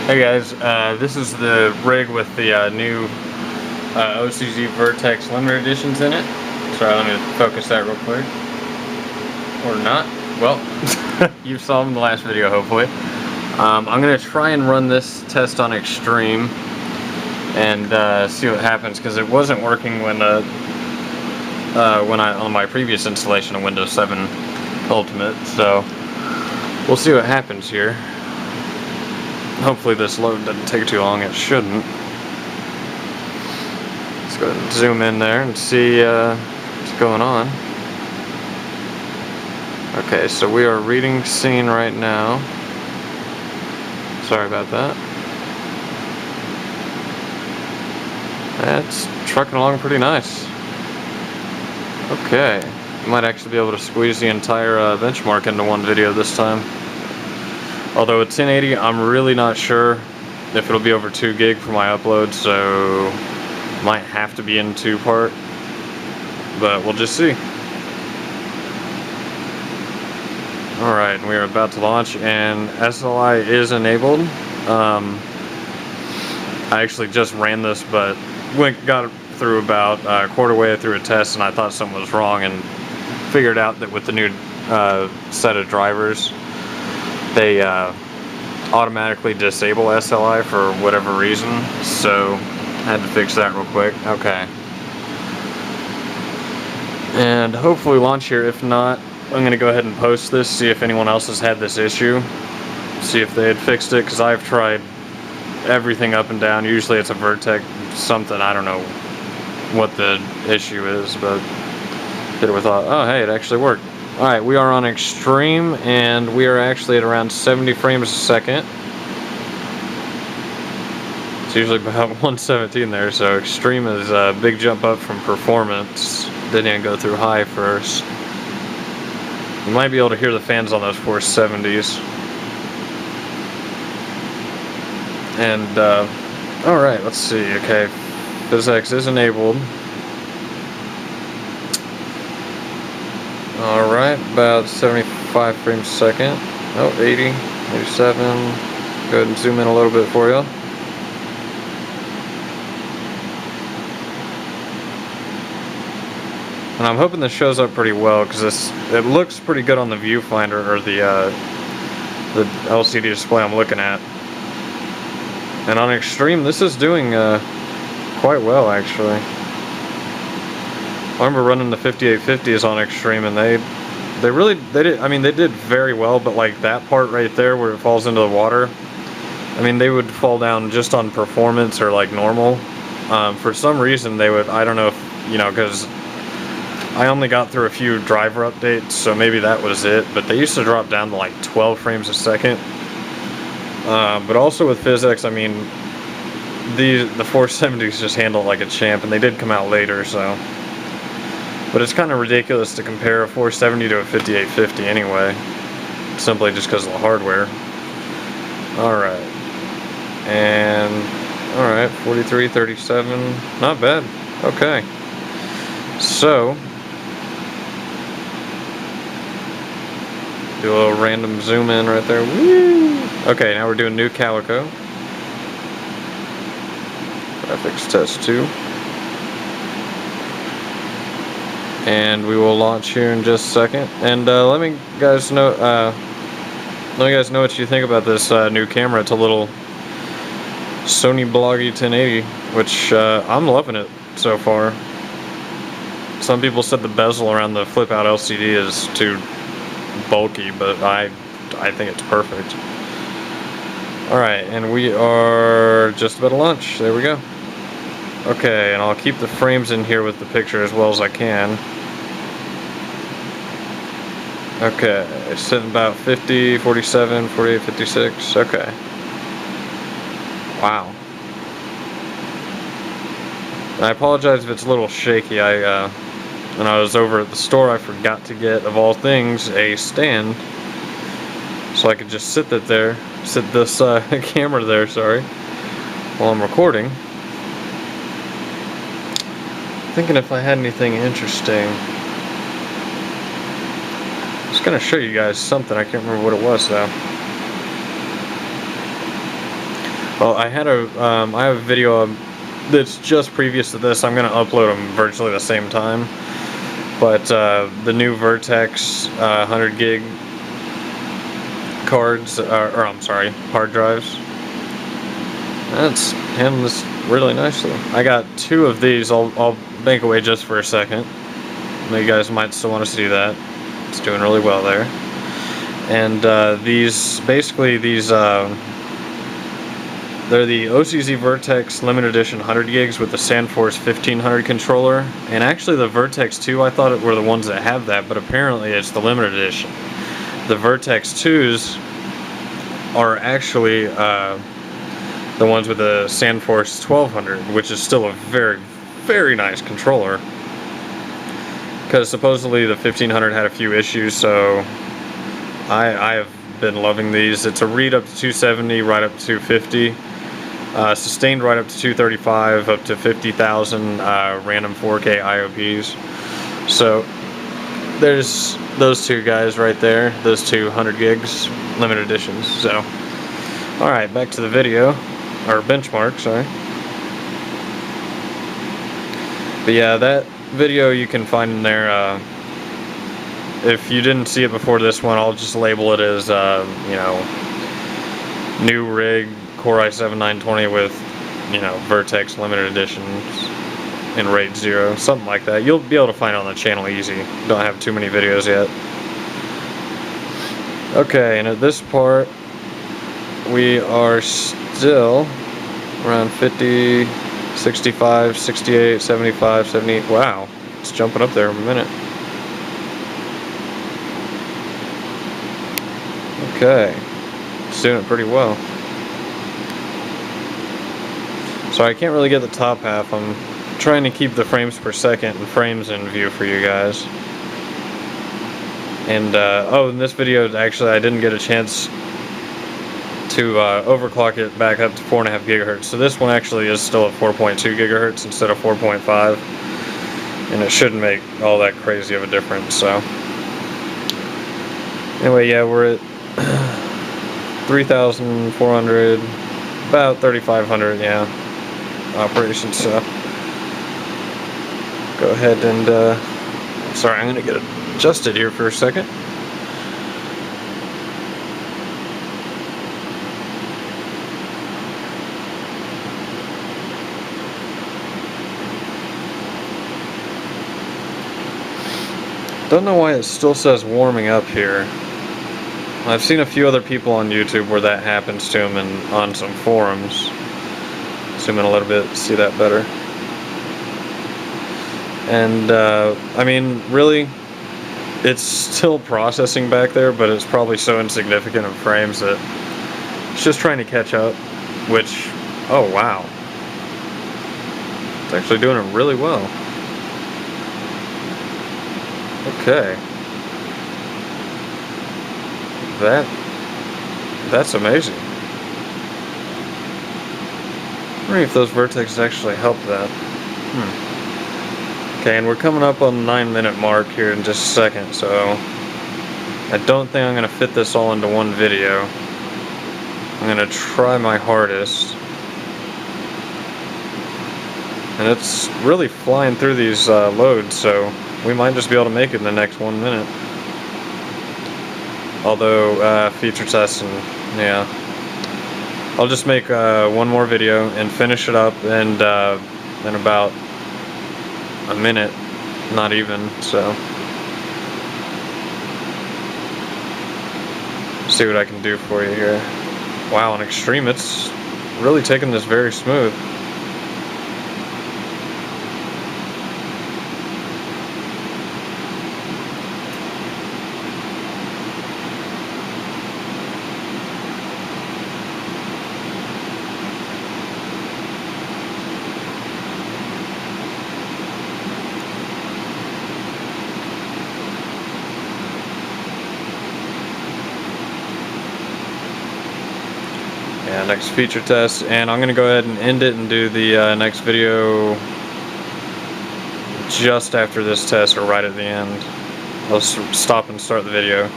Hey guys, this is the rig with the new OCZ Vertex Limited Editions in it. Sorry, let me focus that real quick. Or not. Well, you saw them in the last video, hopefully. I'm going to try and run this test on Extreme and see what happens, because it wasn't working when on my previous installation of Windows 7 Ultimate. So we'll see what happens here. Hopefully this load doesn't take too long. It shouldn't. Let's go ahead and zoom in there and see what's going on. Okay, so we are reading scene right now. Sorry about that. That's trucking along pretty nice. Okay, might actually be able to squeeze the entire benchmark into one video this time. Although it's 1080, I'm really not sure if it'll be over 2 gig for my upload, so might have to be in 2-part, but we'll just see. Alright, we are about to launch, and SLI is enabled. I actually just ran this, but got through about a quarter way through a test, and I thought something was wrong, and figured out that with the new set of drivers, they automatically disable SLI for whatever reason, so I had to fix that real quick. Okay. And hopefully launch here. If not, I'm going to go ahead and post this, see if anyone else has had this issue, see if they had fixed it, because I've tried everything up and down. Usually it's a Vertex something, I don't know what the issue is, but hit it with oh hey, it actually worked. Alright, we are on Extreme, and we are actually at around 70 frames a second. It's usually about 117 there, so Extreme is a big jump up from Performance. Didn't even go through High first. You might be able to hear the fans on those 470s. And, alright, let's see. Okay, PhysX is enabled. Alright, about 75 frames a second. Oh, 80, 87. Go ahead and zoom in a little bit for you. And I'm hoping this shows up pretty well, because it looks pretty good on the viewfinder, or the LCD display I'm looking at. And on Extreme, this is doing quite well, actually. I remember running the 5850s on Extreme, and they did very well, but like that part right there where it falls into the water, I mean, they would fall down just on Performance or like normal. For some reason they would, I don't know if, because I only got through a few driver updates, so maybe that was it, but they used to drop down to like 12 frames a second. But also with PhysX, I mean, the 470s just handle it like a champ, and they did come out later, so. But it's kind of ridiculous to compare a 470 to a 5850 anyway, simply just because of the hardware. Alright. And, alright, 43, 37, not bad. Okay. So, do a little random zoom in right there. Woo! Okay, now we're doing new Calico. Graphics test 2. And we will launch here in just a second. And let me guys know what you think about this new camera. It's a little Sony Bloggy 1080, which I'm loving it so far. Some people said the bezel around the flip out LCD is too bulky, but I think it's perfect. Alright, and we are just about to launch. There we go. Okay, and I'll keep the frames in here with the picture as well as I can. Okay, sitting about 50, 47, 48, 56. Okay. Wow. And I apologize if it's a little shaky. When I was over at the store, I forgot to get, of all things, a stand, so I could just sit this camera there, sorry, while I'm recording. Thinking if I had anything interesting. I was gonna show you guys something. I can't remember what it was though. Well, I have a video that's just previous to this. I'm gonna upload them virtually the same time. But the new Vertex 100 gig cards, or I'm sorry, hard drives. That's handling this really nicely. I got 2 of these. I'll bank away just for a second. You guys might still want to see that. It's doing really well there. And these, basically these, they're the OCZ Vertex Limited Edition 100 gigs with the Sandforce 1500 controller. And actually the Vertex 2, I thought it were the ones that have that, but apparently it's the limited edition. The Vertex 2s are actually the ones with the Sandforce 1200, which is still a very, very nice controller. Because supposedly the 1500 had a few issues, so I have been loving these. It's a read up to 270, write up to 250, sustained write up to 235, up to 50,000 random 4K IOPs. So there's those 2 guys right there, those 2 100 gigs limited editions. So, all right, back to the video, or benchmark, sorry. But yeah, that video you can find in there. If you didn't see it before this one, I'll just label it as you know, new rig Core i7 920 with, you know, Vertex limited editions in RAID0, something like that. You'll be able to find it on the channel easy. Don't have too many videos yet. Okay, and at this part we are still around 50, 65, 68, 75, 78. Wow, it's jumping up there in a minute. Okay, it's doing it pretty well. Sorry, I can't really get the top half. I'm trying to keep the frames per second and frames in view for you guys. And oh, in this video, actually, I didn't get a chance to overclock it back up to 4.5 gigahertz. So this one actually is still at 4.2 gigahertz instead of 4.5, and it shouldn't make all that crazy of a difference. So anyway, yeah, we're at 3,400, about 3,500, yeah, operations. So go ahead and sorry, I'm gonna get adjusted here for a second. Don't know why it still says warming up here. I've seen a few other people on YouTube where that happens to them, and on some forums. Zoom in a little bit, see that better. And I mean, really, it's still processing back there, but it's probably so insignificant in frames that it's just trying to catch up, which, oh wow, it's actually doing it really well. Okay. That's amazing. I wonder if those vertexes actually help that. Okay, and we're coming up on the 9-minute mark here in just a second, so I don't think I'm going to fit this all into one video. I'm going to try my hardest. And it's really flying through these loads, so we might just be able to make it in the next 1 minute. Although, feature tests and, yeah. I'll just make one more video and finish it up in about a minute, not even, so. See what I can do for you here. Wow, on extreme, it's really taking this very smooth. Yeah, next feature test, and I'm gonna go ahead and end it and do the next video just after this test, or right at the end. I'll stop and start the video.